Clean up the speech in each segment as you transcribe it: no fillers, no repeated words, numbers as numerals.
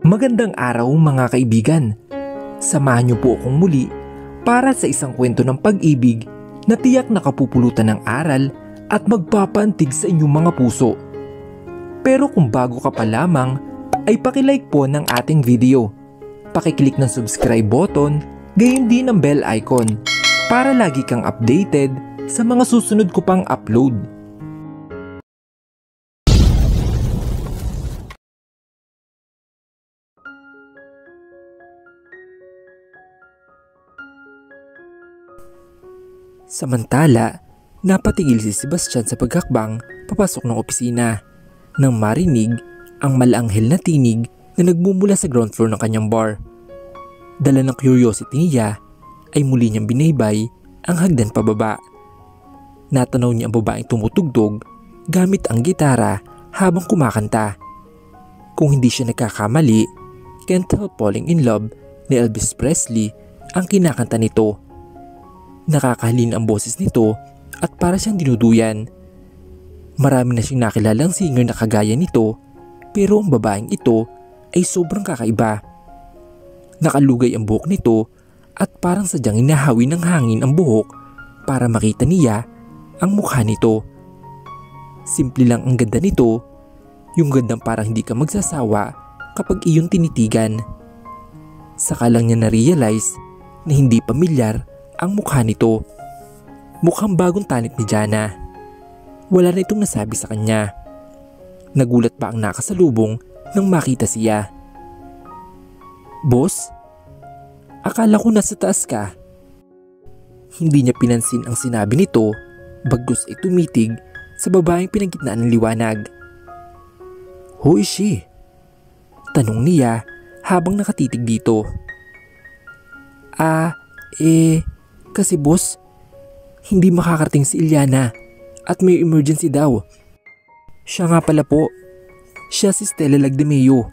Magandang araw mga kaibigan. Samahan niyo po akong muli para sa isang kwento ng pag-ibig na tiyak nakapupulutan ng aral at magpapaantig sa inyong mga puso. Pero kung bago ka pa lamang, ay pakilike po ng ating video. Pakiclick ng subscribe button, gayon din ng bell icon para lagi kang updated sa mga susunod ko pang upload. Samantala, napatigil si Sebastian sa paghakbang papasok ng opisina nang marinig ang malanghel na tinig na nagmumula sa ground floor ng kanyang bar. Dala ng curiosity niya ay muli niyang binaybay ang hagdan pababa. Natanaw niya ang babaeng tumutugtog gamit ang gitara habang kumakanta. Kung hindi siya nagkakamali, Can't Help Falling in Love ni Elvis Presley ang kinakanta nito. Nakakahalin ang boses nito at para siyang dinuduyan. Marami na siyang nakilalang singer na kagaya nito, pero ang babaeng ito ay sobrang kakaiba. Nakalugay ang buhok nito at parang sadyang hinahawi ng hangin ang buhok para makita niya ang mukha nito. Simple lang ang ganda nito, yung gandang parang hindi ka magsasawa kapag iyong tinitigan. Saka lang niya na-realize na hindi pamilyar ang mukha nito. Mukhang bagong talent ni Jana. Wala na itong nasabi sa kanya. Nagulat pa ang nakasalubong nang makita siya. "Boss, akala ko nasa taas ka." Hindi niya pinansin ang sinabi nito, bagkus ay tumitig sa babaeng pinagitnaan ng liwanag. "Who is she?" tanong niya habang nakatitig dito. Kasi boss, hindi makakarating si Iliana at may emergency daw." "Siya nga pala po. Siya si Stella Lagdameo.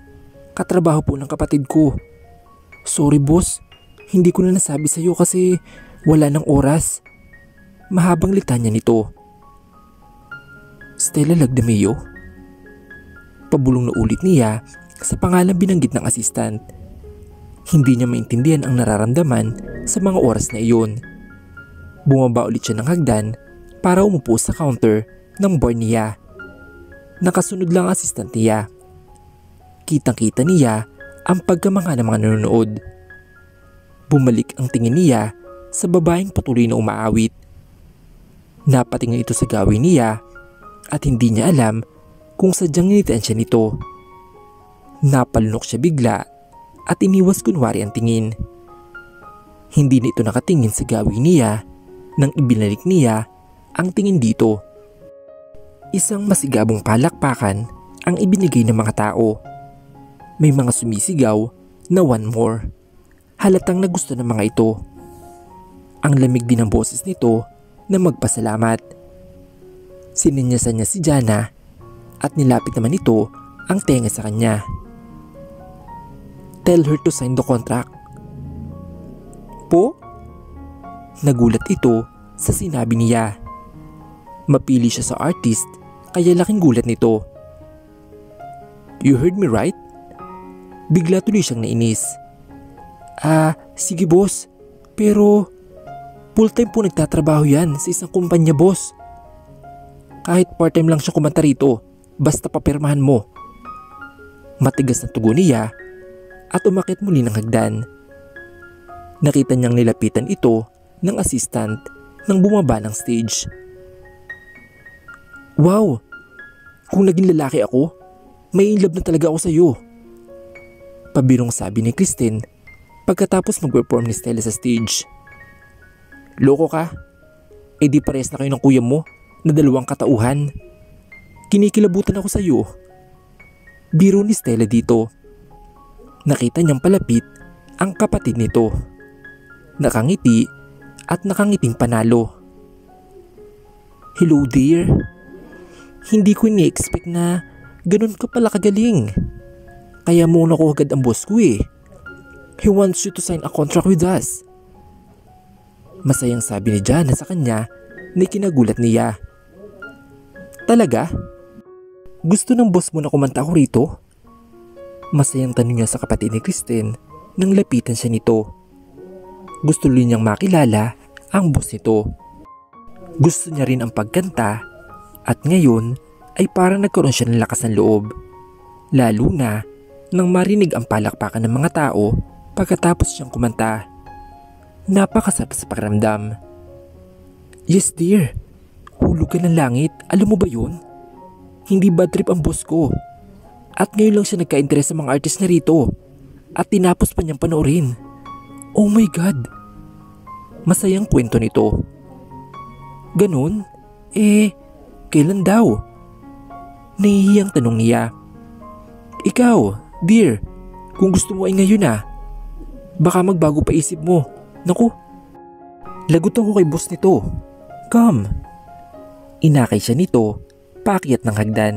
Katrabaho po ng kapatid ko. Sorry boss, hindi ko na nasabi sa iyo kasi wala ng oras." Mahabang litanya nito. "Stella Lagdameo?" Pabulong na ulit niya sa pangalang binanggit ng assistant. Hindi niya maintindihan ang nararamdaman sa mga oras na iyon. Bumaba ulit siya ng hagdan para umupo sa counter ng bar niya. Nakasunod lang ang assistant niya. Kitang-kita niya ang pagkamangha ng mga nanonood. Bumalik ang tingin niya sa babaeng patuloy na umaawit. Napatingin ito sa gawin niya at hindi niya alam kung sadyang ninitaan siya nito. Napalunok siya bigla at iniwas kunwari ang tingin. Hindi na ito nakatingin sa gawin niya nang ibinalik niya ang tingin dito. Isang masigabong palakpakan ang ibinigay ng mga tao. May mga sumisigaw na "one more." Halatang na gusto ng mga ito. Ang lamig din ng boses nito na magpasalamat. Sininyasan niya si Jana at nilapit naman ito ang tenga sa kanya. "Tell her to sign the contract." "Po?" Nagulat ito sa sinabi niya. Mapili siya sa artist kaya laking gulat nito. "You heard me right?" Bigla tuloy siyang nainis. Sige boss, pero full-time po nagtatrabaho yan sa isang kumpanya boss. Kahit part-time lang siya kumanta rito, basta papirmahan mo." Matigas na tugon niya at umakyat muli ng hagdan. Nakita niyang nilapitan ito ng assistant nang bumaba ng stage. "Wow! Kung naging lalaki ako, may in love na talaga ako sa iyo." Pabirong sabi ni Christine pagkatapos mag-perform ni Stella sa stage. "Loko ka? Di parehas na kayo ng kuya mo na dalawang katauhan. Kinikilabutan ako sa iyo." Biro ni Stella dito. Nakita niyang palapit ang kapatid nito. Nakangiti at nakangiting panalo. "Hello dear. Hindi ko ni-expect na ganun ka pala kagaling. Kaya muna ko agad ang boss ko eh. He wants you to sign a contract with us." Masayang sabi ni Jana sa kanya na kinagulat niya. "Talaga? Gusto ng boss mo na kumanta ako rito?" Masayang tanong niya sa kapatid ni Kristen nang lapitan siya nito. Gusto rin niyang makilala ang boss nito. Gusto niya rin ang pagkanta at ngayon ay parang nagkaroon siya ng lakas ng loob. Lalo na nang marinig ang palakpakan ng mga tao pagkatapos siyang kumanta. Napakasarap sa pakiramdam. Yes dear, hulog ka ng langit, alam mo ba yun? Hindi bad trip ang boss ko. At ngayon lang siya nagka-interest sa mga artist na rito. At tinapos pa niyang panoorin. Oh my God! Masayang kwento nito. Ganun? Kailan daw? Nahihiyang tanong niya. Ikaw, dear, kung gusto mo ay ngayon na. Baka magbago pa isip mo. Naku, lagot ako kay boss nito. Come. Inakay siya nito, paakyat ng hagdan.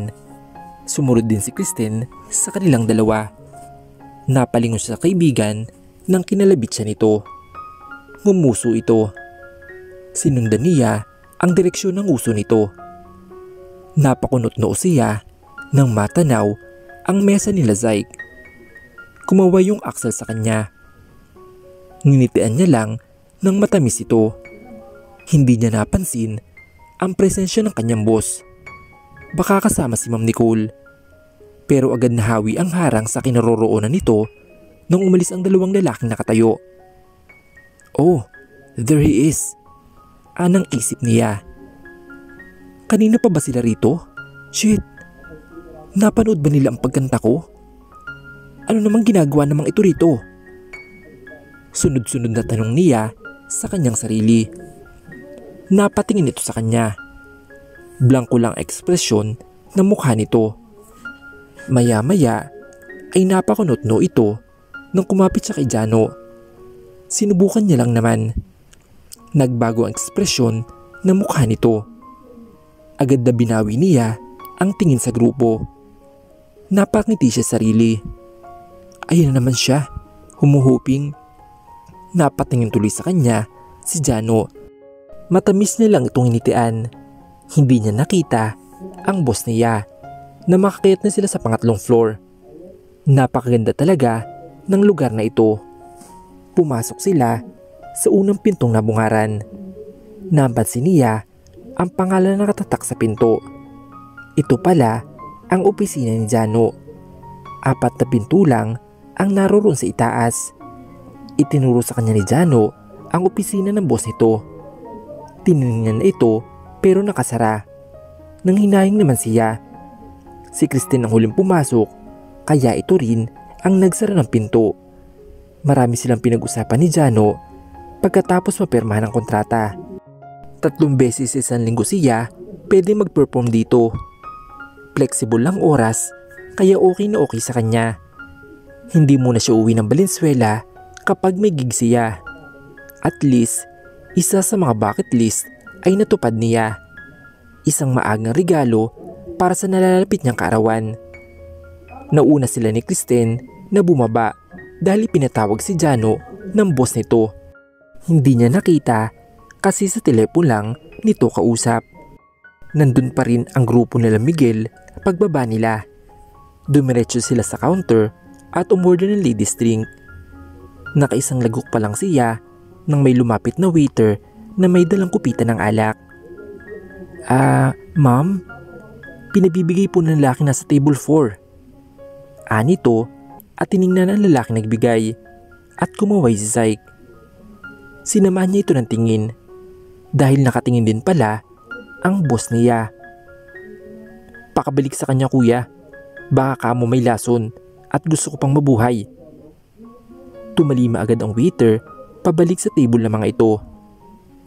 Sumunod din si Kristen sa kanilang dalawa. Napalingon siya sa kaibigan nang kinalabit siya nito. Ngumuso ito. Sinundan niya ang direksyon ng uso nito. Napakunot-noo siya nang matanaw ang mesa nila Zyke. Kumaway yung Axel sa kanya. Ninitian niya lang nang matamis ito. Hindi niya napansin ang presensya ng kanyang boss. Baka kasama si Ma'am Nicole. Pero agad nahawi ang harang sa kinaroroonan nito nang umalis ang dalawang lalaking nakatayo. Oh, there he is. Anang isip niya. Kanina pa ba sila rito? Shit, napanood ba nila ang pagkanta ko? Ano namang ginagawa namang ito rito? Sunod-sunod na tanong niya sa kanyang sarili. Napatingin ito sa kanya. Blanko lang ekspresyon ng mukha nito. Maya-maya ay napakunot-no ito nang kumapit siya kay Jano. Sinubukan niya lang naman. Nagbago ang ekspresyon ng mukha nito. Agad na binawi niya ang tingin sa grupo. Napakngiti siya sa sarili. Ayun na naman siya, humuhuping. Napatingin tuloy sa kanya si Jano. Matamis niya lang itong initian. Hindi niya nakita ang boss niya na makakayat na sila sa pangatlong floor. Napakaganda talaga ng lugar na ito. Pumasok sila sa unang pintong nabungaran. Napansin niya ang pangalan na nakatatak sa pinto. Ito pala ang opisina ni Jano. 4 na pinto lang ang naroon sa itaas. Itinuro sa kanya ni Jano ang opisina ng boss nito. Tinignan na ito pero nakasara. Nang hinayang naman siya. Si Kristen ang huling pumasok, kaya ito rin ang nagsara ng pinto. Marami silang pinag-usapan ni Jano pagkatapos mapirmahan ang kontrata. 3 beses sa isang linggo siya pwede mag-perform dito. Flexible lang oras, kaya okay na okay sa kanya. Hindi muna siya uwi ng Valenzuela kapag may gig siya. At least, isa sa mga bucket list ay natupad niya. Isang maagang regalo para sa nalalapit niyang kaarawan. Nauna sila ni Kristen na bumaba dahil pinatawag si Jano ng boss nito. Hindi niya nakita kasi sa telepono lang nito kausap. Nandun pa rin ang grupo nila Miguel pagbaba nila. Dumiretso sila sa counter at umorder ng ladies drink. Nakaisang lagok pa lang siya nang may lumapit na waiter na may dalang kupita ng alak. Ma'am, pinabibigay po ng lalaki na sa table 4. Nito at tiningnan ang lalaki nagbigay at kumaway si Zyke. Sinamahan niya ito ng tingin dahil nakatingin din pala ang boss niya. Pakabalik sa kanya kuya, baka kamo may lason at gusto ko pang mabuhay. Tumalima agad ang waiter pabalik sa table ng mga ito.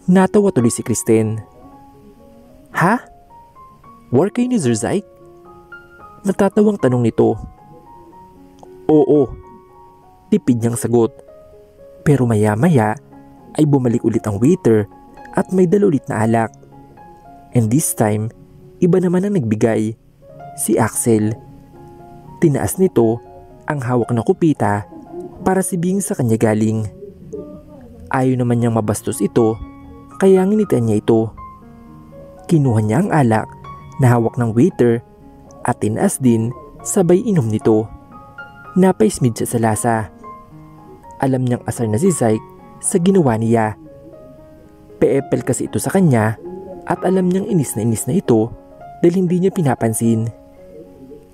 Natawa tuloy si Kristen. Ha? Work kayo ni Sir Zyke? Natatawang tanong nito. Oo, tipid niyang sagot. Pero maya-maya ay bumalik ulit ang waiter at may dala ulit na alak. And this time, iba naman ang nagbigay, si Axel. Tinaas nito ang hawak na kupita para sibing sa kanya galing. Ayaw naman niyang mabastos ito, kaya nginitian niya ito. Kinuha niya ang alak na hawak ng waiter at tinaas din sabay inom nito. Napaismid siya sa lasa. Alam niyang asar na si Zyke sa ginawa niya. Peepel kasi ito sa kanya at alam niyang inis na ito dahil hindi niya pinapansin.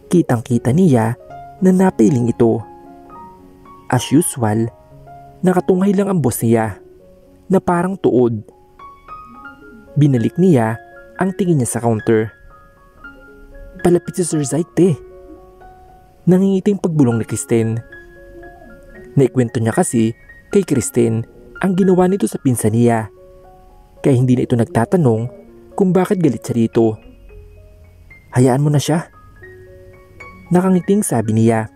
Kitang-kita niya na napiling ito. As usual, nakatunghay lang ang boss niya na parang tuod. Binalik niya ang tingin niya sa counter. Palapit si Sir Zyke, te. Nangingiting pagbulong ni Kristen. Naikwento niya kasi kay Kristen ang ginawa nito sa pinsan niya. Kaya hindi na ito nagtatanong kung bakit galit siya dito. Hayaan mo na siya. Nakangiting sabi niya.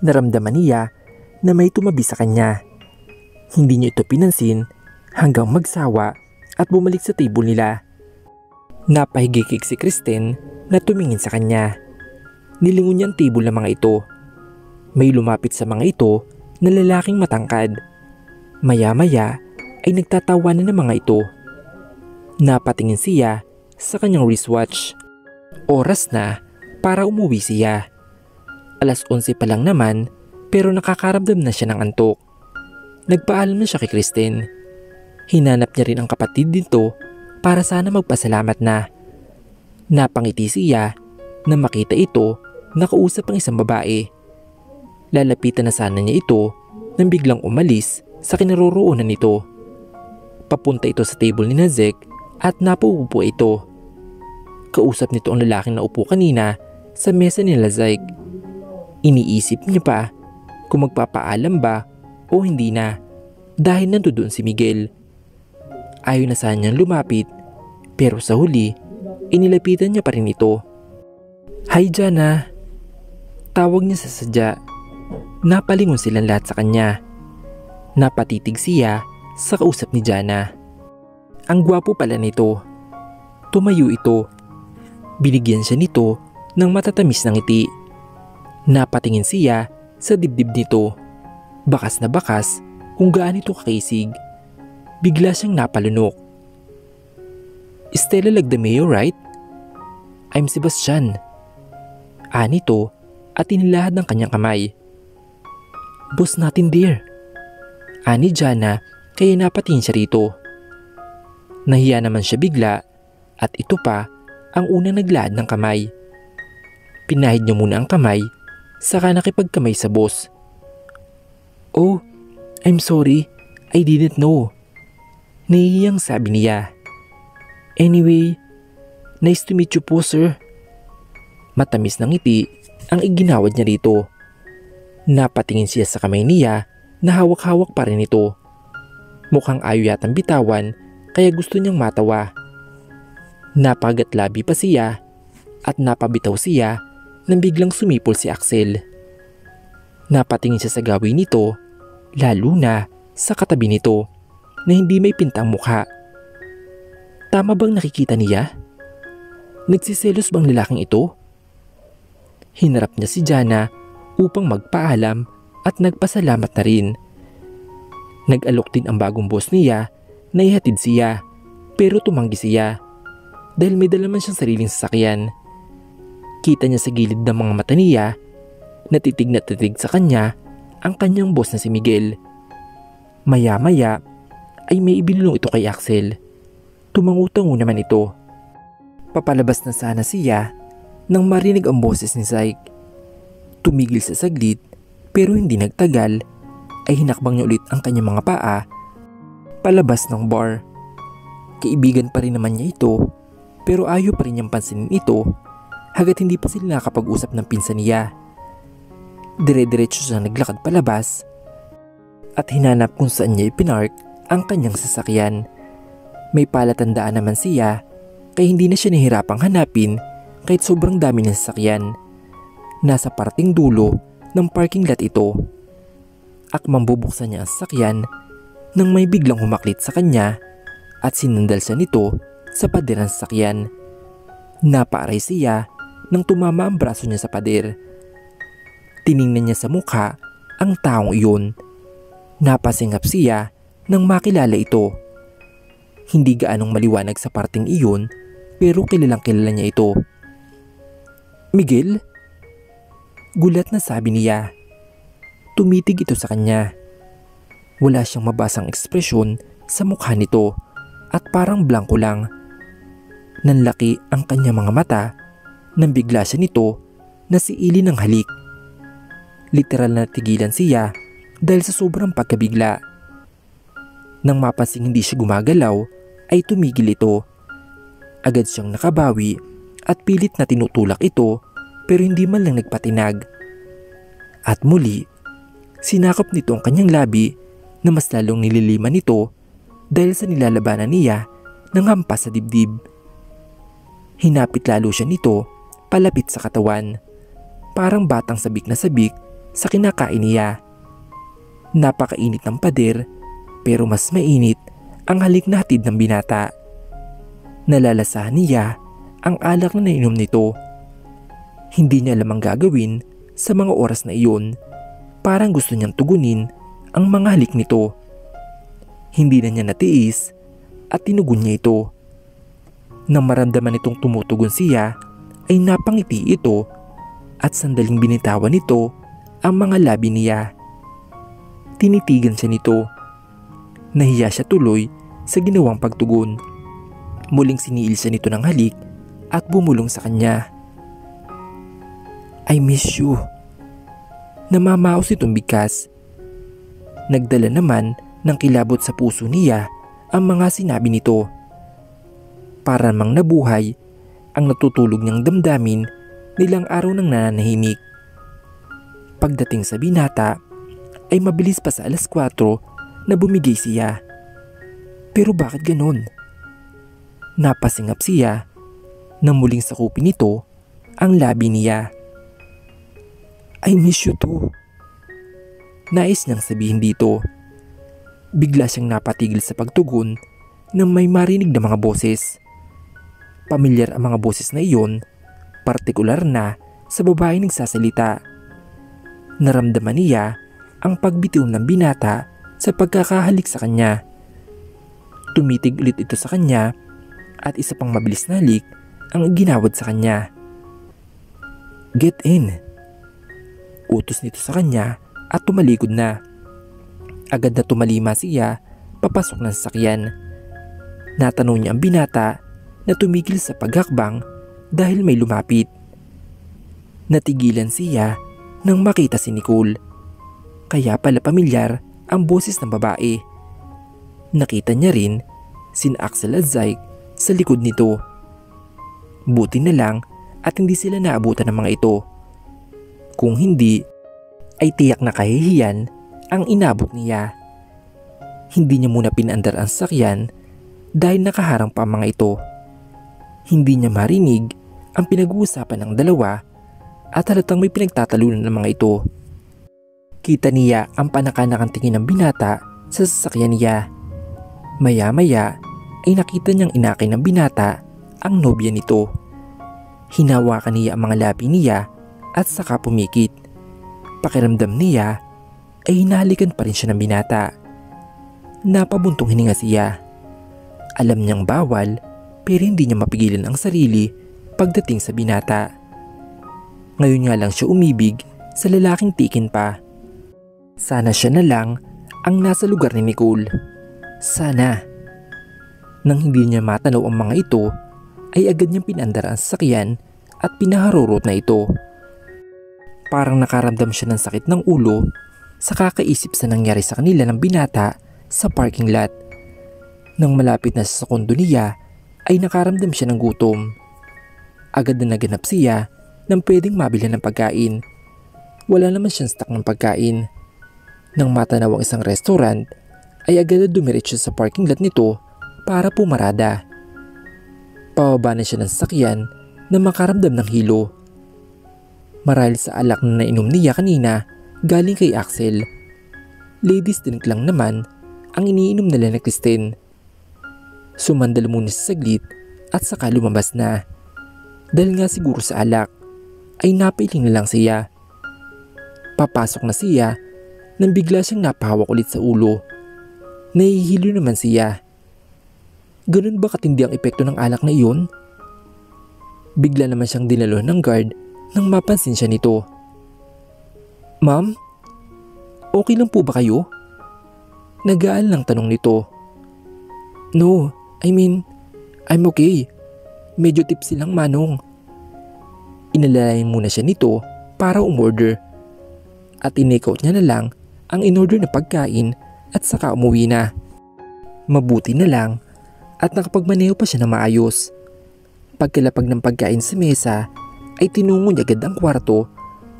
Naramdaman niya na may tumabi sa kanya. Hindi niya ito pinansin hanggang magsawa at bumalik sa table nila. Napahigikik si Kristen na tumingin sa kanya. Nilingon niya ang table ng mga ito. May lumapit sa mga ito na lalaking matangkad. Maya-maya ay nagtatawanan ng mga ito. Napatingin siya sa kanyang wristwatch. Oras na para umuwi siya. Alas 11 pa lang naman pero nakakaramdam na siya ng antok. Nagpaalam na siya kay Kristen. Hinanap niya rin ang kapatid nito para sana magpasalamat na. Napangiti siya na makita ito nakausap ang isang babae. Lalapitan na sana niya ito nang biglang umalis sa kinaroroonan nito. Papunta ito sa table ni Nazek at napaupo ito. Kausap nito ang lalaking naupo kanina sa mesa ni Zyke. Iniisip niya pa kung magpapaalam ba o hindi na dahil nandoon si Miguel. Ayaw na sana niyang lumapit pero sa huli inilapitan niya pa rin ito. Hi Jana. Tawag niya sa sadya. Napalingon silang lahat sa kanya. Napatitig siya sa kausap ni Jana. Ang gwapo pala nito. Tumayo ito. Binigyan siya nito ng matatamis na ngiti. Napatingin siya sa dibdib nito. Bakas na bakas kung gaano ito kakisig. Bigla siyang napalunok. Stella Lagdameo, right? I'm Sebastian. Anito at inilahad ng kanyang kamay. Boss natin dear. Ani Jana kaya napatingin siya rito. Nahiya naman siya bigla at ito pa ang unang naglahad ng kamay. Pinahid niya muna ang kamay saka nakipagkamay sa boss. Oh, I'm sorry. I didn't know. Nahihiyang sabi niya. Anyway, nice to meet you po sir. Matamis ng ngiti ang iginawad niya rito. Napatingin siya sa kamay niya na hawak-hawak pa rin ito. Mukhang ayaw yatang bitawan kaya gusto niyang matawa. Napagatlabi pa siya at napabitaw siya nang biglang sumipol si Axel. Napatingin siya sa gawin nito lalo na sa katabi nito na hindi may pintang mukha. Tama bang nakikita niya? Nagsiselos bang lalaking ito? Hinarap niya si Jana upang magpaalam at nagpasalamat na rin. Nag-alok din ang bagong boss niya na ihatid siya pero tumanggi siya dahil may dala man siyang sariling sasakyan. Kita niya sa gilid ng mga mata niya na titig sa kanya ang kanyang boss na si Miguel. Maya-maya ay may ibinulong ito kay Axel. Tumangutango naman ito. Papalabas na sana siya nang marinig ang boses ni Zyke. Tumigil sa saglit pero hindi nagtagal ay hinakbang niya ulit ang kanyang mga paa palabas ng bar. Kaibigan pa rin naman niya ito pero ayaw pa rin niyang pansinin ito hanggat hindi pa sila nakapag-usap ng pinsan niya. Dire-diretso siya naglakad palabas at hinanap kung saan niya ipinark ang kanyang sasakyan. May palatandaan naman siya kaya hindi na siya nahirapang hanapin kahit sobrang dami ng sasakyan. Nasa parting dulo ng parking lot ito. Akmang bubuksan niya ang sasakyan nang may biglang humaklit sa kanya at sinandal siya nito sa pader ng sasakyan. Napaaray siya nang tumama ang braso niya sa pader. Tiningnan niya sa mukha ang taong iyon. Napasingap siya nang makilala ito. Hindi gaanong maliwanag sa parting iyon pero kilalang kilala niya ito. Miguel? Gulat na sabi niya. Tumitig ito sa kanya. Wala siyang mabasang ekspresyon sa mukha nito at parang blanko lang. Nanlaki ang kanyang mga mata nang bigla siya nito na siili ng halik. Literal na tigilan siya dahil sa sobrang pagkabigla. Nang mapansing hindi siya gumagalaw ay tumigil ito. Agad siyang nakabawi at pilit na tinutulak ito pero hindi man lang nagpatinag. At muli, sinakop nito ang kanyang labi na mas lalong nililiman nito dahil sa nilalabanan niya ng hampas sa dibdib. Hinapit lalo siya nito palapit sa katawan. Parang batang sabik na sabik sa kinakain niya. Napakainit ng pader pero mas mainit ang halik na hatid ng binata. Nalalasahan niya ang alak na nainom nito. Hindi niya alam ang gagawin sa mga oras na iyon. Parang gusto niyang tugunin ang mga halik nito. Hindi na niya natiis at tinugon niya ito. Nang maramdaman nitong tumutugon siya ay napangiti ito at sandaling binitawan nito ang mga labi niya. Tinitigan siya nito. Nahiya siya tuloy sa ginawang pagtugon. Muling siniil siya nito ng halik at bumulong sa kanya. I miss you. Namamaos itong bigkas. Nagdala naman ng kilabot sa puso niya ang mga sinabi nito. Para mang nabuhay ang natutulog niyang damdamin nilang araw ng nananahimik. Pagdating sa binata ay mabilis pa sa 4:00 na bumigay siya. Pero bakit ganon? Napasingap siya nang muling sakupin nito ang labi niya. I miss you too. Nais niyang sabihin dito. Bigla siyang napatigil sa pagtugon nang may marinig na mga boses. Pamilyar ang mga boses na iyon, partikular na sa babae nagsasalita. Naramdaman niya ang pagbitiw ng binata sa pagkakahalik sa kanya. Tumitig ulit ito sa kanya at isa pang mabilis na halik ang ginawad sa kanya. Get in. Utos nito sa kanya at tumalikod na. Agad na tumalima siya papasok ng sasakyan. Natanong niya ang binata na tumigil sa paghakbang dahil may lumapit. Natigilan siya nang makita si Nicole. Kaya pala pamilyar ang boses ng babae. Nakita niya rin sin Axel at Zyke sa likod nito. Buti na lang at hindi sila naabutan ng mga ito. Kung hindi, ay tiyak na kahihiyan ang inabot niya. Hindi niya muna pinandar ang sasakyan dahil nakaharang pa ang mga ito. Hindi niya marinig ang pinag-uusapan ng dalawa at halatang may pinagtatalunan ng mga ito. Kita niya ang panakanakang tingin ng binata sa sasakyan niya. Maya-maya ay nakita niyang inakay ng binata ang nobya nito. Hinawakan niya ang mga labi niya at saka pumikit. Pakiramdam niya ay hinahalikan pa rin siya ng binata. Napabuntong hininga siya. Alam niyang bawal pero hindi niya mapigilan ang sarili pagdating sa binata. Ngayon nga lang siya umibig sa lalaking tikin pa. Sana siya na lang ang nasa lugar ni Nicole. Sana. Nang hindi niya matanaw ang mga ito, ay agad niyang pinandar ang sasakyan at pinaharurot na ito. Parang nakaramdam siya ng sakit ng ulo sa kakaisip sa nangyari sa kanila ng binata sa parking lot. Nang malapit na sa kondo niya, ay nakaramdam siya ng gutom. Agad na naganap siya nang pwedeng mabili ng pagkain. Wala naman siyang stock ng pagkain. Nang matanaw ang isang restaurant, ay agad na dumiretso sa parking lot nito para pumarada. Pababa na siya ng sasakyan na makaramdam ng hilo. Marahil sa alak na nainom niya kanina galing kay Axel. Ladies drink lang naman ang iniinom nila ni Kristen. Sumandal muna sa saglit at saka lumabas na. Dahil nga siguro sa alak ay napailing na lang siya. Papasok na siya nang bigla siyang napahawak ulit sa ulo. Nahihilo naman siya. Ganun ba katindi ang epekto ng alak na iyon? Bigla naman siyang dinalo ng guard nang mapansin siya nito. Ma'am? Okay lang po ba kayo? Nag-aalang tanong nito. No, I'm okay. Medyo tipsy lang manong. Inalalayan muna siya nito para umorder. At in-take-out niya na lang ang in-order na pagkain at saka umuwi na. Mabuti na lang at nakapagmaneho pa siya na maayos. Pagkalapag ng pagkain sa mesa ay tinungo niya agad ang kwarto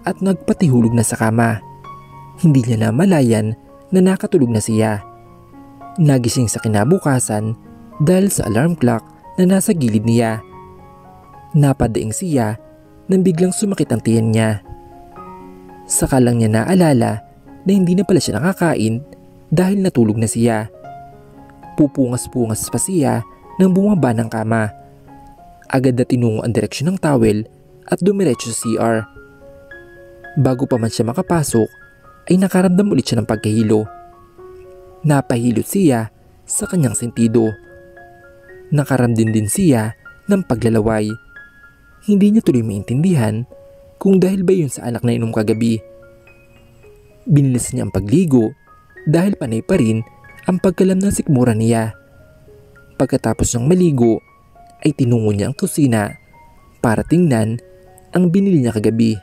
at nagpatihulog na sa kama. Hindi niya namalayan na nakatulog na siya. Nagising sa kinabukasan dahil sa alarm clock na nasa gilid niya. Napadaing siya nang biglang sumakit ang tiyan niya. Saka lang niya naalala na hindi na pala siya nakakain dahil natulog na siya. Pupungas-pungas pa siya nang bumaba ng kama. Agad na tinungo ang direksyon ng towel at dumiretso sa CR. Bago pa man siya makapasok ay nakaramdam ulit siya ng pagkahilo. Napahilot siya sa kanyang sentido. Nakaramdam din siya ng paglalaway. Hindi niya tuloy maintindihan kung dahil ba yun sa alak na inom kagabi. Binilis niya ang pagligo dahil panay pa rin ang pagkalam ng sikmura niya. Pagkatapos niyang maligo ay tinungo niya ang kusina para tingnan ang binili niya kagabi.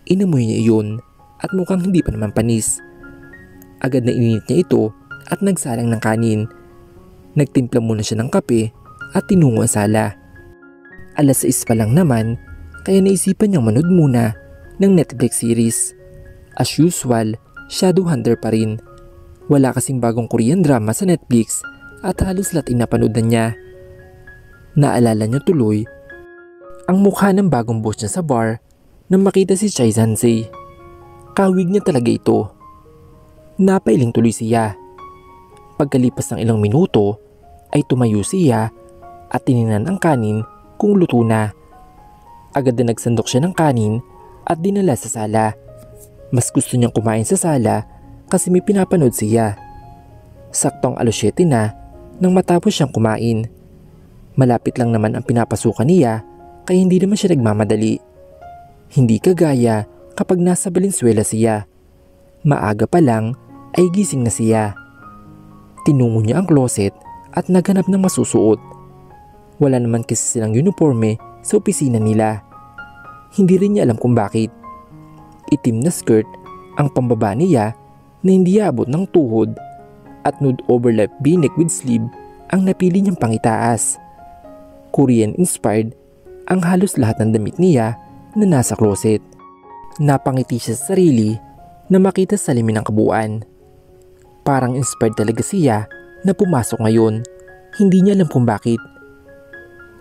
Inamoy niya iyon at mukhang hindi pa naman panis. Agad na ininit niya ito at nagsalang ng kanin. Nagtimpla muna siya ng kape at tinungo ang sala. 6:00 pa lang naman kaya naisipan niyang manood muna ng Netflix series. As usual, Shadowhunter pa rin. Wala kasing bagong Korean drama sa Netflix at halos lahat ay napanood na niya. Naalala niya tuloy ang mukha ng bagong boss niya sa bar nang makita si Chai Sansei. Kawig niya talaga ito. Napailing tuloy siya. Pagkalipas ng ilang minuto ay tumayo siya at tiningnan ang kanin kung luto na. Agad na nagsandok siya ng kanin at dinala sa sala. Mas gusto niyang kumain sa sala kasi may pinapanood siya. Saktong 7:00 na nang matapos siyang kumain. Malapit lang naman ang pinapasukan niya kaya hindi naman siya nagmamadali. Hindi kagaya kapag nasa Valenzuela siya. Maaga pa lang ay gising na siya. Tinungo niya ang closet at naghanap ng masusuot. Wala naman kasi silang uniforme sa opisina nila. Hindi rin niya alam kung bakit. Itim na skirt ang pambaba niya na hindi abot ng tuhod at nude overlap v-neck with sleeve ang napili niyang pangitaas. Korean inspired ang halos lahat ng damit niya na nasa closet. Napangiti siya sa sarili na makita sa limin ng kabuuan. Parang inspired talaga siya na pumasok ngayon. Hindi niya alam kung bakit.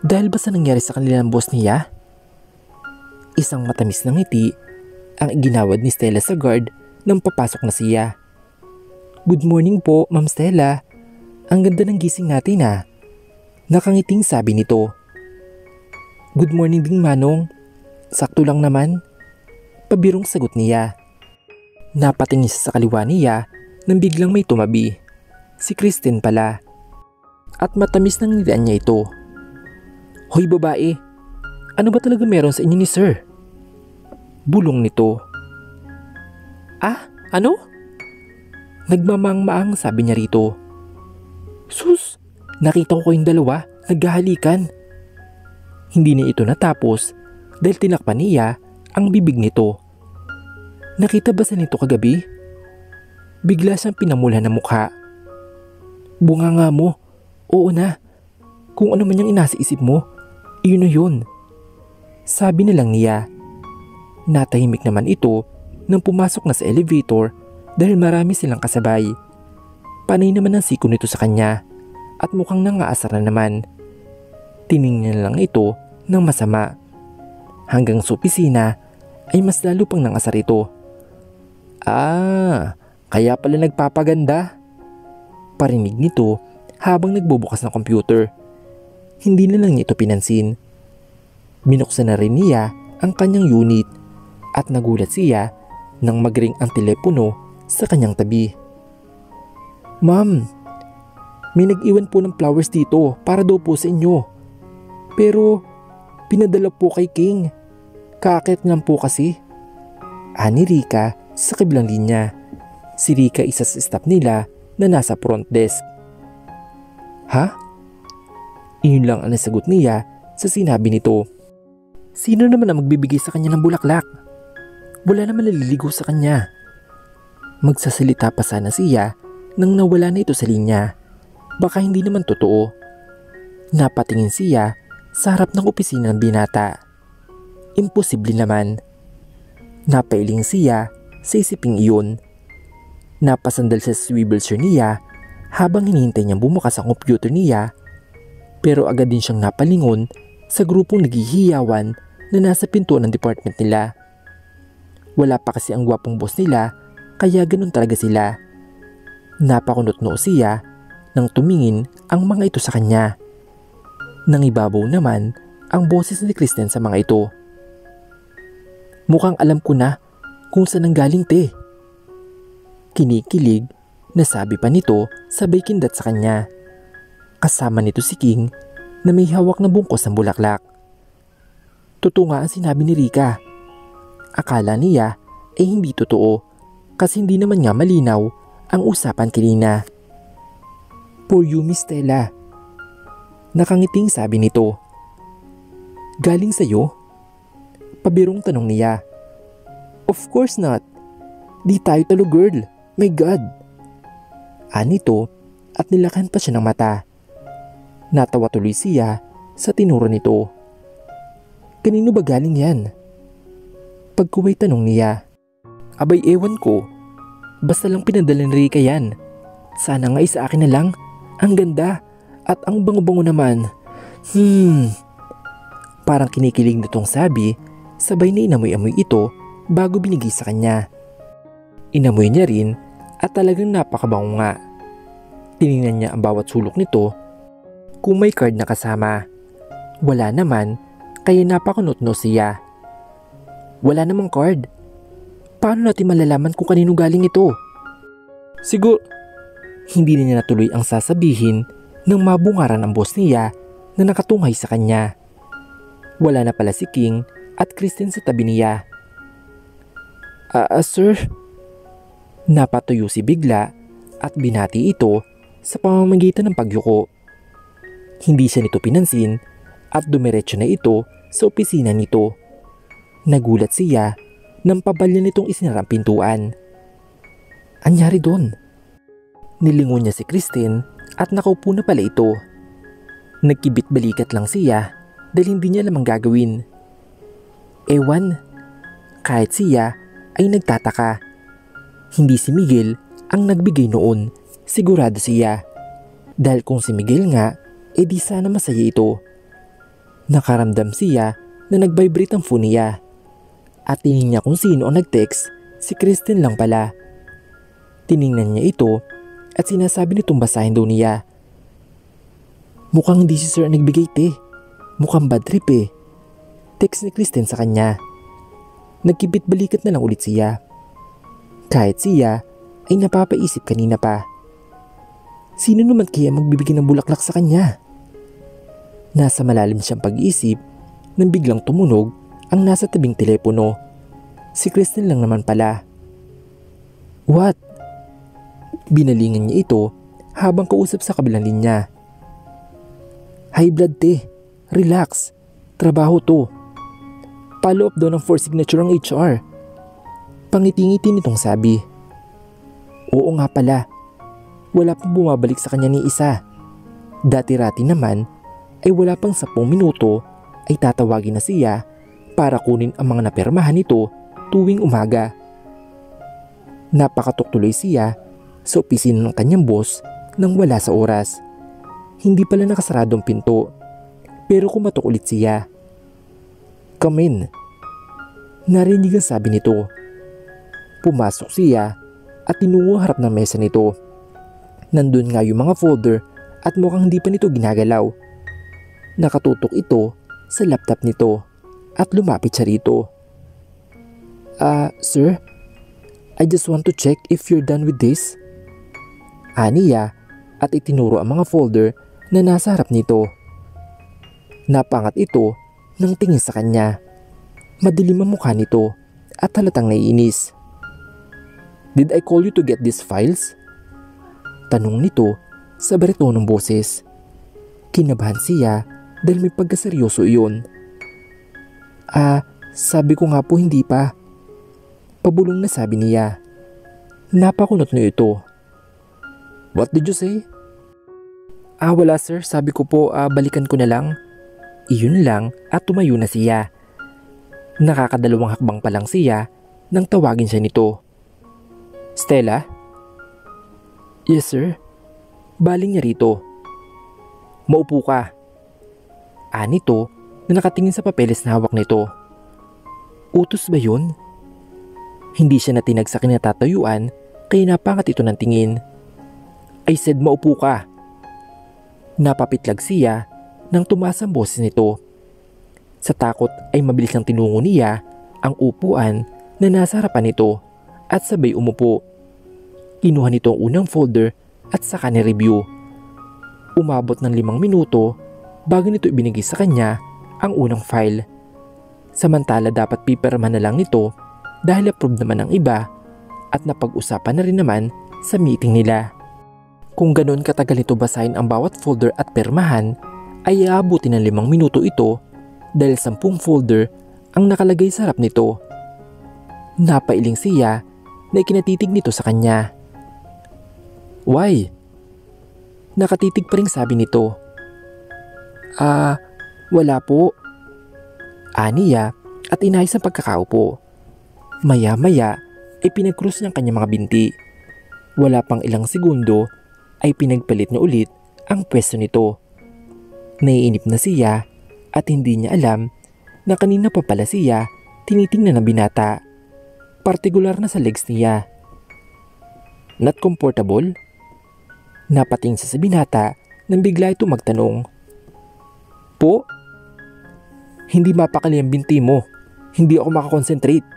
Dahil ba sa nangyari sa kanilang boss niya? Isang matamis na ngiti ang iginawad ni Stella sa guard nang papasok na siya. Good morning po, Ma'am Stella. Ang ganda ng gising natin ah. Nakangiting sabi nito. Good morning ding Manong. Sakto lang naman. Pabirong sagot niya. Napatingin siya sa kaliwa niya nang biglang may tumabi. Si Kristen pala. At matamis nang ngitian niya ito. Hoy babae, ano ba talaga meron sa inyo ni sir? Bulong nito. Ah, ano? Nagmamang-maang sabi niya rito. Sus, nakita ko kayong dalawa, naghahalikan. Hindi na ito natapos dahil tinakpan niya ang bibig nito. Nakita ba sa nito kagabi? Bigla siyang pinamulhan ng mukha. Bunganga mo, oo na. Kung ano man yung inasa isip mo, iyon na yun. Sabi na lang niya. Natahimik naman ito nang pumasok na sa elevator dahil marami silang kasabay. Panay naman ang siko nito sa kanya at mukhang nangaasar na naman. Tiningnan lang ito ng masama. Hanggang sa opisina ay mas lalo pang nangasar ito. Ah, kaya pala nagpapaganda. Parinig nito habang nagbubukas ng computer. Hindi na lang niya ito pinansin. Binuksan na rin niya ang kanyang unit at nagulat siya nang magring ang telepono sa kanyang tabi. Ma'am, may nag-iwan po ng flowers dito para daw po sa inyo. Pero pinadala po kay King. Kaakit lang po kasi. Ani Rika sa kabilang linya. Si Rika isa sa staff nila na nasa front desk. Ha? Iyon lang ang nasagot niya sa sinabi nito. Sino naman ang magbibigay sa kanya ng bulaklak? Wala naman naliligo sa kanya. Magsasalita pa sana siya nang nawala na ito sa linya. Baka hindi naman totoo. Napatingin siya sa harap ng opisina ng binata. Imposible naman. Napailing siya sa isiping iyon. Napasandal sa swivel chair niya habang hinihintay niyang bumukas ang computer niya, pero agad din siyang napalingon sa grupong naghihiyawan na nasa pintuan ng department nila. Wala pa kasi ang gwapong boss nila, kaya ganun talaga sila. Napakunot-noo siya nang tumingin ang mga ito sa kanya. Nangibabaw naman ang boses ni Kristen sa mga ito. Mukhang alam ko na kung saan nanggaling te. Kinikilig na sabi pa nito sabay kindat sa kanya. Kasama nito si King na may hawak na bungkos ng bulaklak. Totoo nga ang sinabi ni Rika. Akala niya hindi totoo kasi hindi naman nga malinaw ang usapan kanina. For you, Miss Stella. Nakangiting sabi nito. Galing sa'yo? Pabirong tanong niya. Of course not. Di tayo talo girl. My God. Anito at nilakan pa siya ng mata. Natawa tuloy siya sa tinuro nito. Kanino ba galing yan? Pagkuway tanong niya. Abay ewan ko. Basta lang pinadala ni Rika yan. Sana nga isa akin na lang. Ang ganda at ang bango-bango naman. Parang kinikilig nitong sabi, sabay na inamoy-amoy ito bago binigay sa kanya. Inamoy niya rin at talagang napakabango nga. Tiningnan niya ang bawat sulok nito kung may card na kasama. Wala naman, kaya napakunot-no siya. Wala namang card. Paano natin malalaman kung kanino galing ito? Siguro, hindi na niya natuloy ang sasabihin nang mabungaran ang boss niya na nakatunghay sa kanya. Wala na pala si King at Kristen sa tabi niya. Sir? Napatuyo si bigla at binati ito sa pamamagitan ng pagyuko. Hindi siya nito pinansin at dumiretso na ito sa opisina nito. Nagulat siya nang pabalya nitong isinara ang pintuan. Anyari doon? Nilingon niya si Kristen at nakaupo na pala ito. Nagkibit-balikat lang siya dahil hindi niya lamang gagawin. Ewan, kahit siya ay nagtataka. Hindi si Miguel ang nagbigay noon, sigurado siya. Dahil kung si Miguel nga, di sana masaya ito. Nakaramdam siya na nag-vibrate ang phone niya. At tinignan niya kung sino ang nag-text, si Kristen lang pala. Tiningnan niya ito at sinasabi nitong basahin daw niya. Mukhang hindi si Sir ang nagbigay te. Mukhang bad trip eh. Text ni Kristen sa kanya. Nagkibit-balikat na lang ulit siya. Kahit siya ay napapaisip kanina pa. Sino naman kaya magbibigay ng bulaklak sa kanya? Nasa malalim siyang pag-iisip nang biglang tumunog ang nasa tabing telepono. Si Kristen lang naman pala. What? Binalingan niya ito habang kausap sa kabilang linya. High blood te. Relax. Trabaho to. Follow up daw ng 4 signature ang HR. Pangiti-ngiti nitong sabi. Oo nga pala. Wala pang bumabalik sa kanya ni isa. Dati-rati naman ay wala pang 10 minuto ay tatawagin na siya para kunin ang mga napermahan nito tuwing umaga. Napakatok siya sa opisina ng kanyang boss nang wala sa oras. Hindi pala nakasarado ang pinto, pero kumatok ulit siya. Come in. Narinig ang sabi nito. Pumasok siya at tinungo harap ng mesa nito. Nandun nga yung mga folder at mukhang hindi pa nito ginagalaw. Nakatutok ito sa laptop nito at lumapit siya rito. Sir? I just want to check if you're done with this. Aniya at itinuro ang mga folder na nasa harap nito. Napangat ito nang tingin sa kanya. Madilim ang mukha nito at halatang naiinis. Did I call you to get these files? Tanong nito sa baritonong boses. Kinabahan siya dahil may pagkaseryoso iyon. Sabi ko nga po hindi pa. Pabulong na sabi niya. Napakunot na ito. What did you say? Wala sir, sabi ko po balikan ko na lang. Iyon lang at tumayo na siya. Nakakadalawang hakbang pa lang siya nang tawagin siya nito. Stella? Yes sir. Baling niya rito. Maupo ka. Nito na nakatingin sa papeles na hawak nito. Utos ba yun? Hindi siya natinag sa kinatatayuan kaya napangat ito ng tingin. I said maupo ka. Napapitlag siya nang tumaas ang boses nito. Sa takot ay mabilis lang tinungo niya ang upuan na nasa harapan nito at sabay umupo. Kinuha nito ang unang folder at saka ni-review. Umabot ng 5 minuto bago nito ibinigay sa kanya ang unang file. Samantala dapat pipirmahan na lang nito dahil approved naman ang iba at napag-usapan na rin naman sa meeting nila. Kung ganoon katagal ito basahin ang bawat folder at pirmahan, ay aabuti ng 5 minuto ito dahil 10 folder ang nakalagay sa harap nito. Napailing siya na ikinatitig nito sa kanya. Why? Nakatitig pa rin sabi nito. Wala po. Aniya at inayos ang pagkakaupo. Maya-maya ay pinag-cross niyang kanyang mga binti. Wala pang ilang segundo ay pinagpalit na ulit ang pwesto nito. Naiinip na siya at hindi niya alam na kanina pa pala siya tinitingnan ng binata. Partikular na sa legs niya. Not comfortable? Napating siya sa binata nang bigla ito magtanong. Po? Hindi mapakali ang binti mo. Hindi ako makakonsentrate.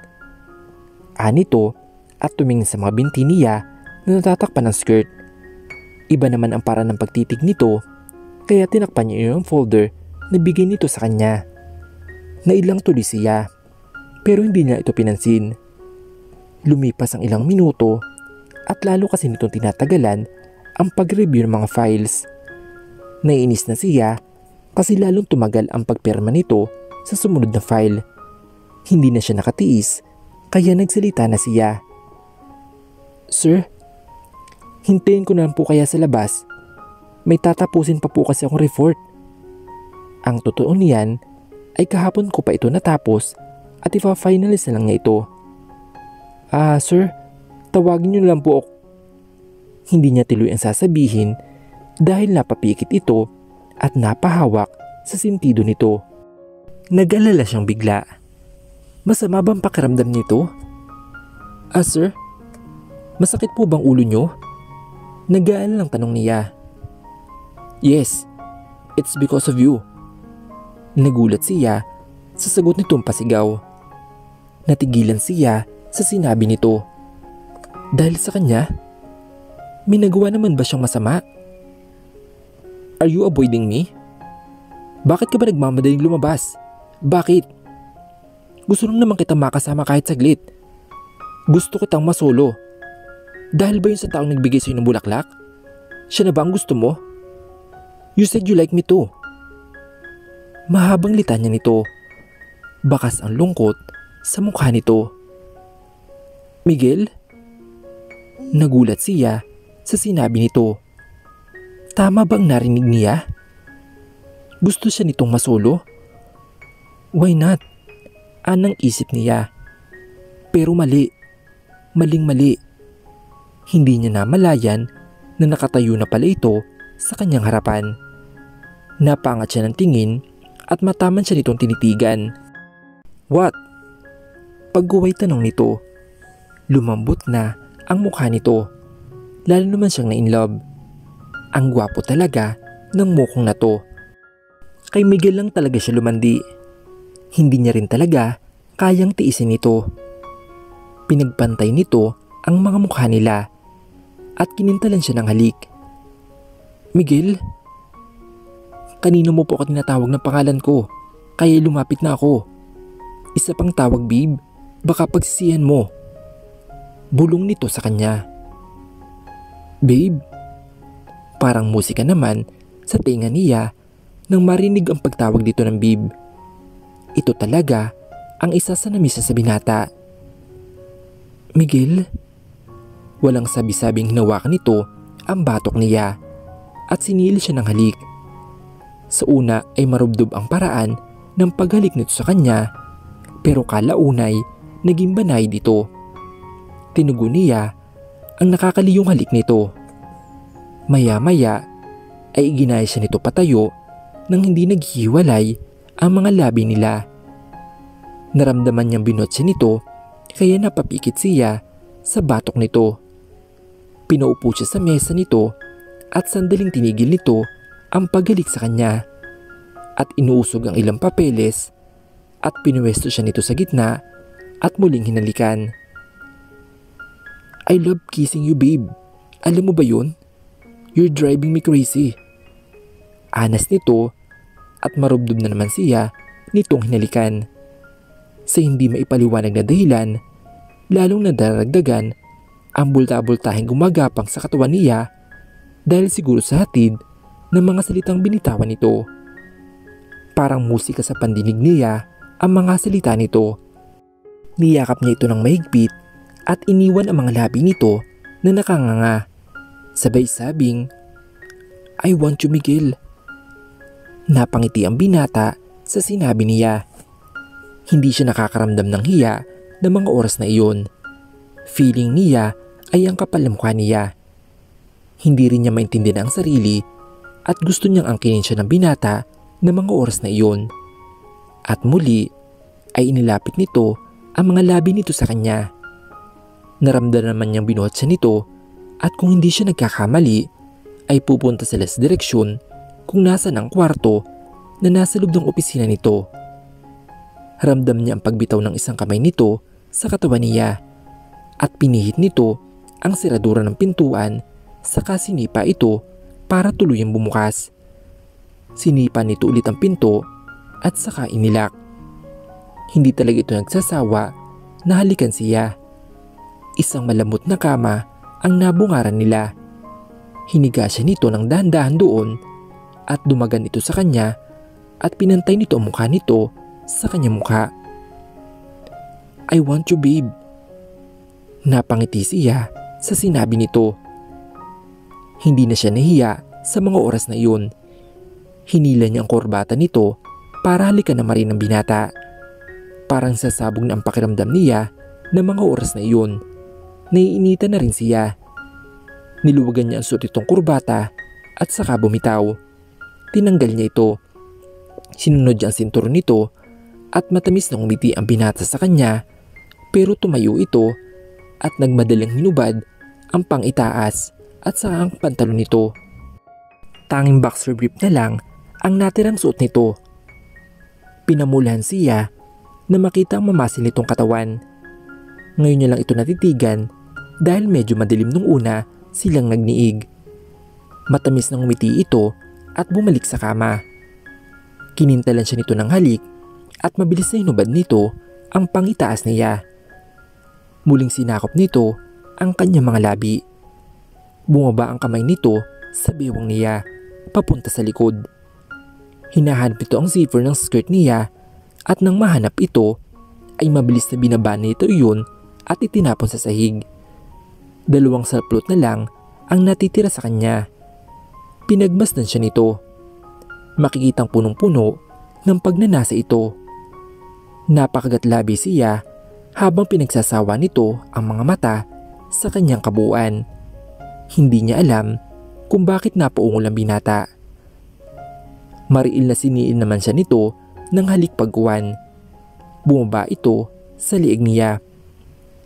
Nito at tumingin sa mga binti niya na natatakpan ng skirt. Iba naman ang paraan ng pagtitig nito kaya tinakpan niya yung folder na bigay nito sa kanya. Nailang tuloy siya pero hindi niya ito pinansin. Lumipas ang ilang minuto at lalo kasi nitong tinatagalan ang pag-review ng mga files. Naiinis na siya kasi lalong tumagal ang pagpirma nito sa sumunod na file. Hindi na siya nakatiis kaya nagsalita na siya. Sir, hintayin ko na lang po kaya sa labas. May tatapusin pa po kasi akong report. Ang totoo niyan ay kahapon ko pa ito natapos at ipa-finalize na lang niya ito. Sir, tawagin niyo lang po ako. Hindi niya tuloy ang sasabihin dahil napapikit ito at napahawak sa sentido nito. Nag-alala siyang bigla. Masama bang pakiramdam nito? Sir, masakit po bang ulo niyo? Nag-aalala lang tanong niya. Yes, it's because of you. Nagulat siya sa sagot nitong pasigaw. Natigilan siya sa sinabi nito. Dahil sa kanya? May nagawa naman ba siyang masama? Are you avoiding me? Bakit ka ba nagmamadaling lumabas? Bakit? Gusto lang naman kitang makasama kahit saglit. Gusto kitang masolo. Dahil ba yun sa taong nagbigay sa'yo ng bulaklak? Siya na ba ang gusto mo? You said you like me too. Mahabang litanya nito. Bakas ang lungkot sa mukha nito. Miguel? Nagulat siya sa sinabi nito. Tama bang narinig niya? Gusto siya nitong masolo? Why not? Anang isip niya. Pero mali. Maling-mali. Hindi niya namalayan na nakatayo na pala ito sa kanyang harapan. Napangat siya ng tingin at mataman siya nitong tinitigan. What? Pagguway tanong nito. Lumambot na ang mukha nito. Lalo naman siyang na-inlove. Ang gwapo talaga ng mukong na to. Kay Miguel lang talaga siya lumandi. Hindi niya rin talaga kayang tiisin ito. Pinagpantay nito ang mga mukha nila at kinintalan siya ng halik. Miguel? Kanino mo po ako tinatawag ng pangalan ko? Kaya lumapit na ako. Isa pang tawag, babe. Baka pagsisihan mo. Bulong nito sa kanya. "Babe?" Parang musika naman sa tenga niya nang marinig ang pagtawag dito ng babe. Ito talaga ang isa sa namisa sa binata. "Miguel?" Walang sabi-sabing hinawakan nito ang batok niya at sinili siya ng halik. Sa una ay marubdob ang paraan ng paghalik nito sa kanya, pero kalaunay naging banay dito. Tinugon niya ang nakakaliyong halik nito. Maya-maya ay iginaya siya nito patayo nang hindi naghihiwalay ang mga labi nila. Naramdaman niyang binot siya nito kaya napapikit siya sa batok nito. Pinaupo siya sa mesa nito at sandaling tinigil nito ang paghalik sa kanya at inuusog ang ilang papeles at pinuwesto siya nito sa gitna at muling hinalikan. "I love kissing you, babe. Alam mo ba yun? You're driving me crazy." Anas nito at marubdob na naman siya nitong hinalikan. Sa hindi maipaliwanag na dahilan, lalong nadaragdagan ang bulta-bultahing gumagapang sa katawan niya dahil siguro sa hatid ng mga salitang binitawan nito. Parang musika sa pandinig niya ang mga salita nito. Niyakap niya ito ng mahigpit at iniwan ang mga labi nito na nakanganga. Sabay sabing, "I want you, Miguel." Napangiti ang binata sa sinabi niya. Hindi siya nakakaramdam ng hiya ng mga oras na iyon. Feeling niya ay ang kapal ng mukha niya. Hindi rin niya maintindihan ang sarili at gusto niyang angkinin siya ng binata ng mga oras na iyon. At muli ay inilapit nito ang mga labi nito sa kanya. Naramdaman naman niyang binuhat siya nito at kung hindi siya nagkakamali ay pupunta sa las direksyon kung nasan ang kwarto na nasa loob ng opisina nito. Ramdam niya ang pagbitaw ng isang kamay nito sa katawan niya at pinihit nito ang siradura ng pintuan saka sinipa ito para tuluyang bumukas. Sinipa nito ulit ang pinto at saka inilak. Hindi talaga ito nagsasawa na halikan siya. Isang malambot na kama ang nabungaran nila. Hiniga siya nito ng dahan-dahan doon at dumagan ito sa kanya at pinantay nito ang mukha nito sa kanyang mukha. "I want you, babe." Napangiti siya sa sinabi nito. Hindi na siya nahiya sa mga oras na iyon. Hinila niya ang korbata nito para halikan na marin ng binata. Parang sasabog na ang pakiramdam niya ng mga oras na iyon. Naiinitan na rin siya. Niluwagan niya ang suot itong kurbata at saka bumitaw. Tinanggal niya ito. Sinunod niya ang sinturon nito at matamis na umiti ang binata sa kanya, pero tumayo ito at nagmadaling hinubad ang pang-itaas at saka ang pantalon nito. Tanging boxer brief na lang ang natirang suot nito. Pinamulahan siya na makita ang mamasil nitong katawan. Ngayon niya lang ito natitigan dahil medyo madilim nung una silang nagniig. Matamis nang umiti ito at bumalik sa kama. Kinintalan siya nito ng halik at mabilis na hinubad nito ang pangitaas niya. Muling sinakop nito ang kanyang mga labi. Bumaba ang kamay nito sa bewang niya papunta sa likod. Hinahanap ito ang zipper ng skirt niya at nang mahanap ito ay mabilis na binaba nito iyon at itinapon sa sahig. 2 salplot na lang ang natitira sa kanya. Pinagmasdan siya nito. Makikitang punong-puno ng pagnanasa ito. Napakagatlabi siya habang pinagsasawa nito ang mga mata sa kanyang kabuuan. Hindi niya alam kung bakit napaungol ang binata. Mariil na siniin naman siya nito ng halik pagkuwan. Bumaba ito sa liig niya.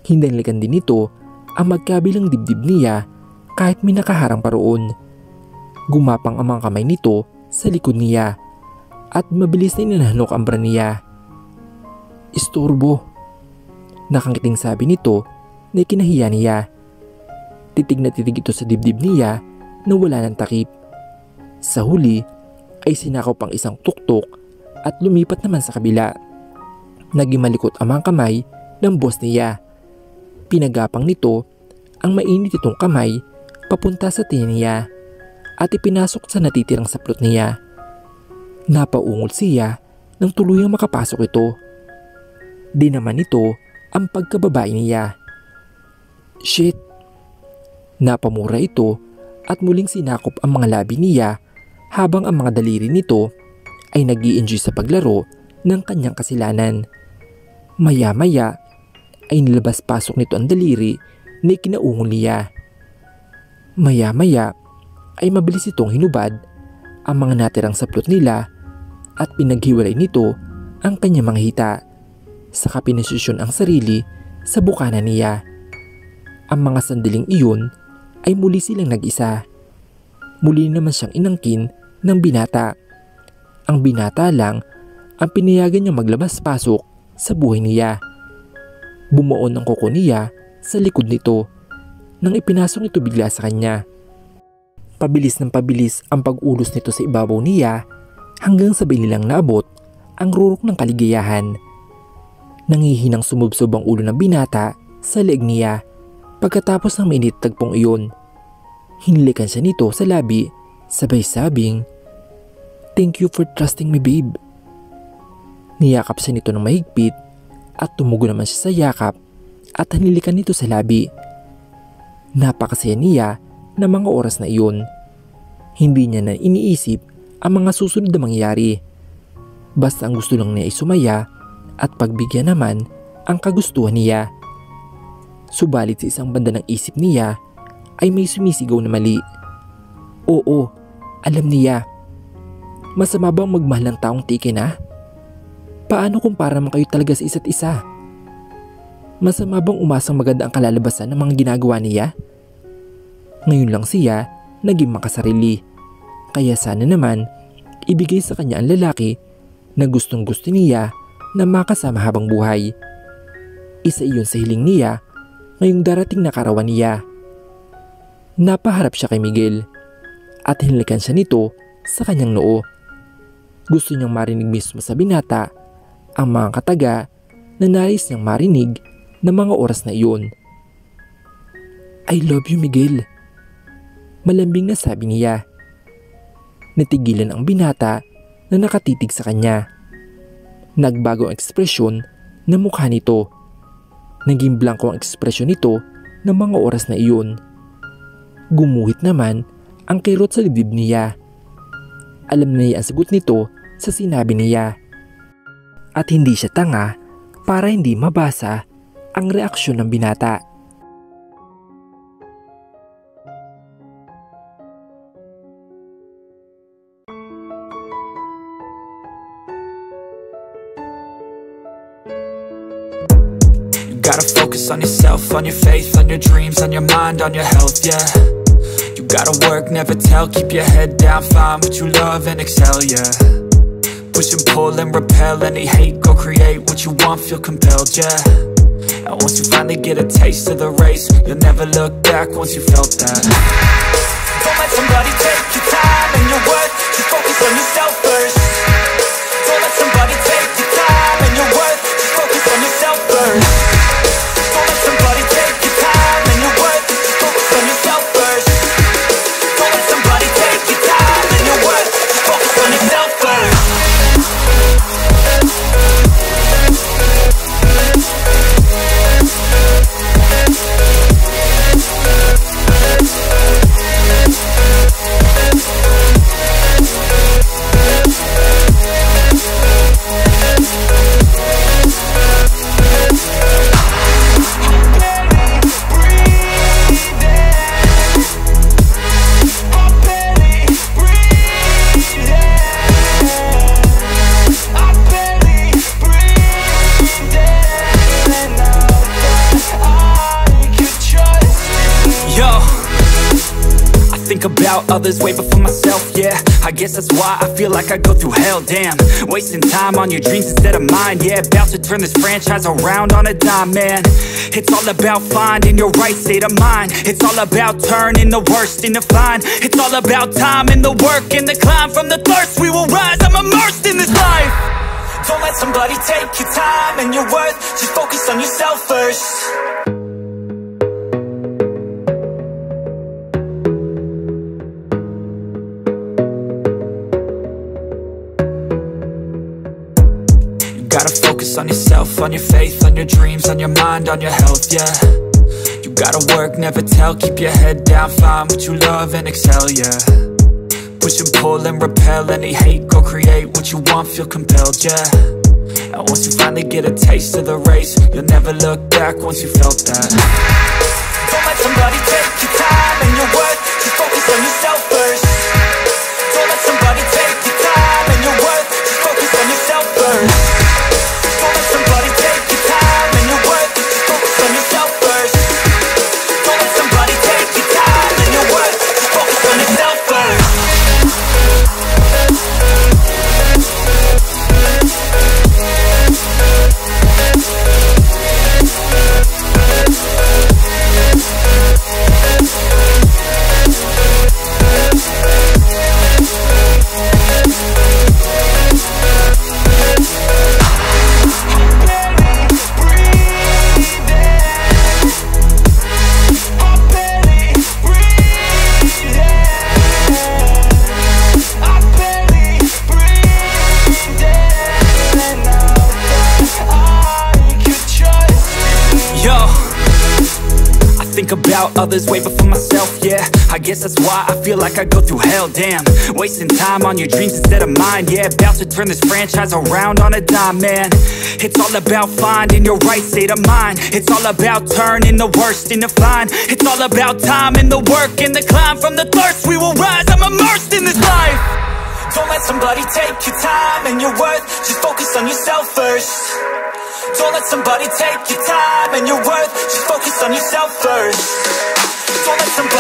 Hinalikan din nito ang magkabilang dibdib niya kahit may nakaharang pa roon. Gumapang ang mga kamay nito sa likod niya at mabilis na inanhanok ang bra niya. "Istorbo," nakangiting sabi nito na ikinahiya niya. Titig na titig ito sa dibdib niya na wala ng takip. Sa huli ay sinakaw pang isang tuktok at lumipat naman sa kabila. Naging malikot ang mga kamay ng boss niya. Pinagapang nito ang mainit itong kamay papunta sa tiyan niya at ipinasok sa natitirang saplot niya. Napaungol siya nang tuluyang makapasok ito. Di naman ito ang pagkababae niya. Shit! Napamura ito at muling sinakop ang mga labi niya habang ang mga daliri nito ay nag-i-enjoy sa paglaro ng kanyang kasilanan. Maya-maya ay nilabas-pasok nito ang daliri na ikinaungol niya. Maya-maya ay mabilis itong hinubad ang mga natirang saplot nila at pinaghiwalay nito ang kanyang mga hita. Saka pinasisyon ang sarili sa bukana niya. Ang mga sandaling iyon ay muli silang nag-isa. Muli naman siyang inangkin ng binata. Ang binata lang ang pinayagan niyang maglabas-pasok sa buhay niya. Bumuon ang kuko niya sa likod nito nang ipinasok ito bigla sa kanya. Pabilis ng pabilis ang pag-ulos nito sa ibabaw niya hanggang sabay nilang naabot ang rurok ng kaligayahan. Nangihinang sumubsob ang ulo ng binata sa leeg niya pagkatapos ng mainit tagpong iyon. Hinilikan siya nito sa labi sabay sabing, "Thank you for trusting me, babe." Niyakap siya nito ng mahigpit at tumugo naman siya sa yakap at hinilikan nito sa labi. Napakasaya niya na mga oras na iyon. Hindi niya na iniisip ang mga susunod na mangyayari. Basta ang gusto lang niya ay sumaya at pagbigyan naman ang kagustuhan niya. Subalit sa isang banda ng isip niya ay may sumisigaw na mali. Oo, alam niya. Masama bang magmahal ng taong tiki na? Paano kung para man kayo talaga sa isa't isa? Masama bang umasang maganda ang kalalabasan ng mga ginagawa niya? Ngayon lang siya naging makasarili. Kaya sana naman ibigay sa kanya ang lalaki na gustong gusto niya na makasama habang buhay. Isa iyon sa hiling niya ngayong darating na karawan niya. Napaharap siya kay Miguel at hinilikan siya nito sa kanyang noo. Gusto niyang marinig mismo sa binata ang mga kataga na nais niyang marinig ng mga oras na iyon. "I love you, Miguel," malambing na sabi niya. Natigilan ang binata na nakatitig sa kanya. Nagbago ang ekspresyon ng mukha nito. Naging blanko ang ekspresyon nito ng mga oras na iyon. Gumuhit naman ang kirot sa dibdib niya. Alam na niya ang sagot nito sa sinabi niya. At hindi siya tanga para hindi mabasa ang reaksyon ng binata. You gotta focus on yourself, on your faith, on your dreams, on your mind, on your health, yeah. You gotta work, never tell, keep your head down, find what you love and excel, yeah. Push and pull and repel any hate, go create what you want, feel compelled, yeah. And once you finally get a taste of the race, you'll never look back once you felt that. Don't let somebody take your time and your worth, just focus on yourself first. Don't let somebody take your time and your worth, just focus on yourself first. Don't let somebody take your time and your worth, just focus on yourself first. Don't let somebody take your time and your worth, just focus on yourself first. About others way before myself, yeah. I guess that's why I feel like I go through hell, damn. Wasting time on your dreams instead of mine, yeah. About to turn this franchise around on a dime, man. It's all about finding your right state of mind. It's all about turning the worst into fine. It's all about time and the work and the climb. From the thirst we will rise, I'm immersed in this life. Don't let somebody take your time and your worth, just focus on yourself first. focus on yourself, on your faith, on your dreams, on your mind, on your health, yeah. You gotta work, never tell, keep your head down, find what you love and excel, yeah. Push and pull and repel any hate, go create what you want, feel compelled, yeah. And once you finally get a taste of the race, you'll never look back once you felt that. Don't let somebody take your time and your worth, just focus on yourself first. Don't let somebody take your time and your worth, just focus on yourself first. Don't let somebody take your time and your worth, just focus on yourself first. Don't let somebody take your time and your worth, just focus on yourself first. About others way before myself, yeah. I guess that's why I feel like I go through hell, damn. Wasting time on your dreams instead of mine, yeah. About to turn this franchise around on a dime, man. It's all about finding your right state of mind. It's all about turning the worst into fine. It's all about time and the work and the climb. From the thirst we will rise, I'm immersed in this life. Don't let somebody take your time and your worth, just focus on yourself first. Don't let somebody take your time and your worth, just focus on yourself first. Don't let somebody